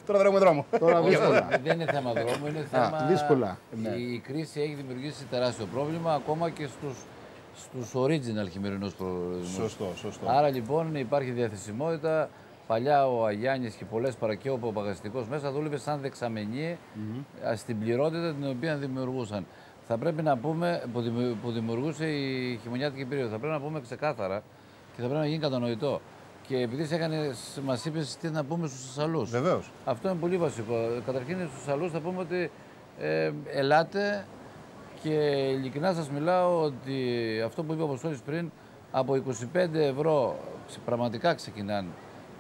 Τώρα δεν έχουμε δρόμο. Τώρα δύσκολα. Δεν είναι θέμα δρόμου, είναι θέμα. Δύσκολα. Η κρίση έχει δημιουργήσει τεράστιο πρόβλημα ακόμα και στους original χειμερινούς προορισμούς. Σωστό. Άρα λοιπόν υπάρχει διαθεσιμότητα. Παλιά ο Αγιάννης και πολλές παρακαίου ο παγαστικός μέσα δούλευε σαν δεξαμενή στην πληρότητα την οποία δημιουργούσαν. Θα πρέπει να πούμε, που δημιουργούσε η χειμωνιάτικη περίοδο, θα πρέπει να πούμε ξεκάθαρα και θα πρέπει να γίνει κατανοητό. Και επειδή μας είπες τι να πούμε στους ασσαλούς. Βεβαίως. Αυτό είναι πολύ βασικό. Καταρχήν στους ασσαλούς θα πούμε ότι ελάτε και ειλικρινά σας μιλάω ότι αυτό που είπε ο Αποστόλης πριν, από 25 ευρώ πραγματικά ξεκινάνε.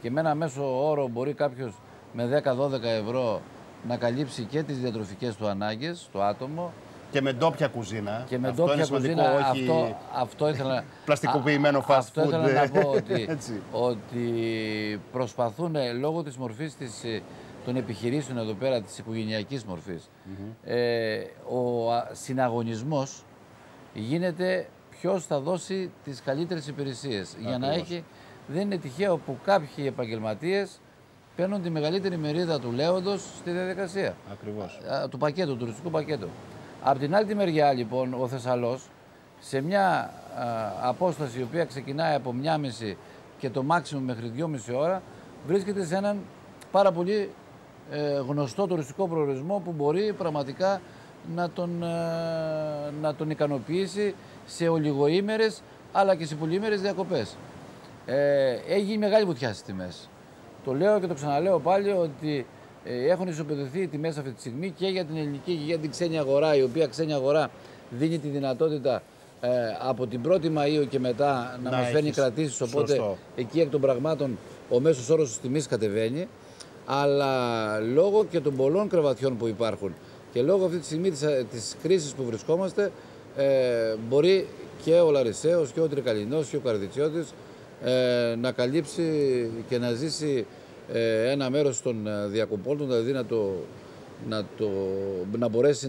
Και με ένα μέσο όρο μπορεί κάποιος με 10-12 ευρώ να καλύψει και τις διατροφικές του ανάγκες, το άτομο. Και με ντόπια κουζίνα. Και με αυτό ντόπια είναι σημαντικό, κουζίνα. όχι Αυτό ήθελα, πλαστικοποιημένο fast food. Αυτό ήθελα να πω ότι προσπαθούν λόγω της μορφής των επιχειρήσεων εδώ πέρα, της οικογενειακής μορφής, ο συναγωνισμός γίνεται ποιος θα δώσει τις καλύτερες υπηρεσίες. Για να έχει, δεν είναι τυχαίο που κάποιοι επαγγελματίες παίρνουν τη μεγαλύτερη μερίδα του λέοντος στη διαδικασία. Ακριβώς. Του πακέτου, του τουριστικού πακέτου. Απ' την άλλη τη μεριά λοιπόν ο Θεσσαλός σε μια απόσταση η οποία ξεκινάει από 1,5 και το maximum μέχρι 2,5 ώρα βρίσκεται σε έναν πάρα πολύ γνωστό τουριστικό προορισμό που μπορεί πραγματικά να τον ικανοποιήσει σε ολιγοήμερες αλλά και σε πολυήμερες διακοπές. Έχει μεγάλη βουτιά στις τιμές. Το λέω και το ξαναλέω πάλι ότι έχουν ισοπεδωθεί οι τιμές αυτή τη στιγμή και για την ελληνική και για την ξένη αγορά, η οποία ξένη αγορά δίνει τη δυνατότητα από την 1η Μαΐου και μετά να μας φέρνει κρατήσεις, οπότε εκεί εκ των πραγμάτων ο μέσος όρος της τιμής κατεβαίνει, αλλά λόγω και των πολλών κρεβατιών που υπάρχουν και λόγω αυτή τη στιγμή της κρίσης που βρισκόμαστε, μπορεί και ο Λαρισαίος και ο Τρικαλινός και ο Καρδιτσιώτης να καλύψει και να ζήσει ένα μέρος των διακοπών του, δηλαδή να μπορέσει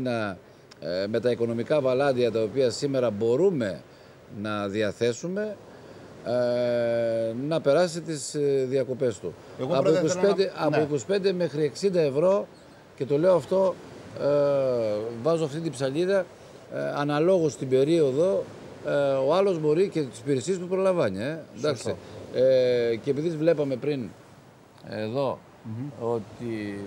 με τα οικονομικά βαλάντια τα οποία σήμερα μπορούμε να διαθέσουμε να περάσει τις διακοπές του. Από 25 μέχρι 60 ευρώ, και το λέω αυτό, βάζω αυτή την ψαλίδα, αναλόγως στην περίοδο, ο άλλος μπορεί και τις υπηρεσίες που προλαμβάνει. Εντάξει. Και επειδή βλέπαμε πριν εδώ ότι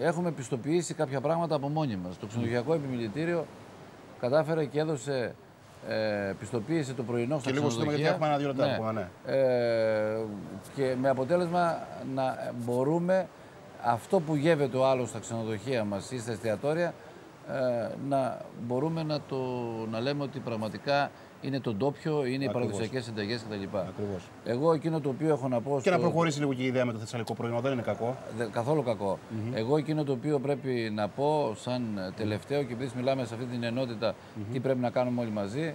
έχουμε πιστοποιήσει κάποια πράγματα από μόνοι μας. Το ξενοδοχειακό επιμελητήριο κατάφερε και έδωσε πιστοποίηση το πρωινό στα ξενοδοχεία. Και λίγο έχουμε 1-2 λεπτά. Και με αποτέλεσμα να μπορούμε αυτό που γεύεται ο άλλος στα ξενοδοχεία μας ή στα εστιατόρια να μπορούμε να λέμε ότι πραγματικά είναι το ντόπιο, είναι οι παραδοσιακές συνταγές κτλ. Εγώ εκείνο το οποίο έχω να πω. Και να προχωρήσει λίγο και η ιδέα με το θεσσαλικό πρωινό, δεν είναι κακό. Καθόλου κακό. Εγώ εκείνο το οποίο πρέπει να πω σαν τελευταίο, και επειδή μιλάμε σε αυτή την ενότητα, τι πρέπει να κάνουμε όλοι μαζί.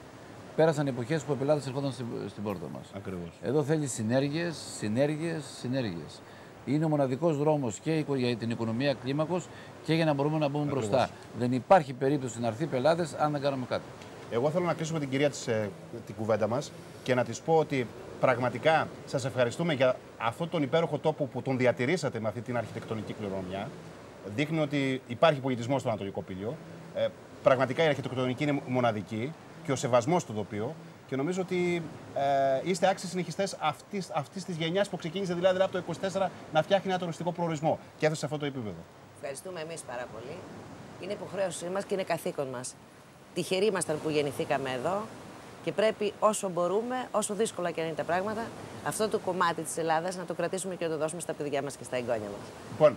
Πέρασαν εποχές που οι πελάτες ερχόταν στην πόρτα μας. Εδώ θέλει συνέργειες. Είναι ο μοναδικός δρόμος και για την οικονομία κλίμακος και για να μπορούμε να μπούμε μπροστά. Δεν υπάρχει περίπτωση να έρθει πελάτες αν δεν κάνουμε κάτι. Εγώ θέλω να κλείσω με την κυρία την κουβέντα μας και να της πω ότι πραγματικά σας ευχαριστούμε για αυτόν τον υπέροχο τόπο που τον διατηρήσατε με αυτή την αρχιτεκτονική κληρονομιά. Δείχνει ότι υπάρχει πολιτισμός στο Ανατολικό Πήλιο. Πραγματικά η αρχιτεκτονική είναι μοναδική και ο σεβασμός στο τοπίο. Και νομίζω ότι είστε άξιοι συνεχιστές αυτής της γενιάς που ξεκίνησε δηλαδή από το 24 να φτιάχνει ένα τουριστικό προορισμό και έφτασε σε αυτό το επίπεδο. Ευχαριστούμε εμείς πάρα πολύ. Είναι υποχρέωσή μας και είναι καθήκον μας. Τυχεροί ήμασταν που γεννηθήκαμε εδώ και πρέπει όσο μπορούμε, όσο δύσκολα και αν είναι τα πράγματα, αυτό το κομμάτι της Ελλάδας να το κρατήσουμε και να το δώσουμε στα παιδιά μας και στα εγγόνια μας. Λοιπόν,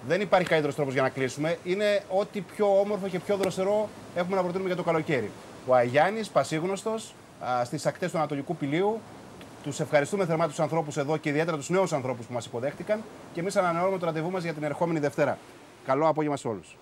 δεν υπάρχει καλύτερος τρόπος για να κλείσουμε. Είναι ό,τι πιο όμορφο και πιο δροσερό έχουμε να προτείνουμε για το καλοκαίρι. Ο Αγιάννης, πασίγνωστος, στις ακτές του Ανατολικού Πηλίου. Τους ευχαριστούμε θερμά τους ανθρώπους εδώ και ιδιαίτερα τους νέους ανθρώπους που μας υποδέχτηκαν. Και εμείς ανανεώνουμε το ραντεβού μας για την ερχόμενη Δευτέρα. Καλό απόγευμα σε όλους.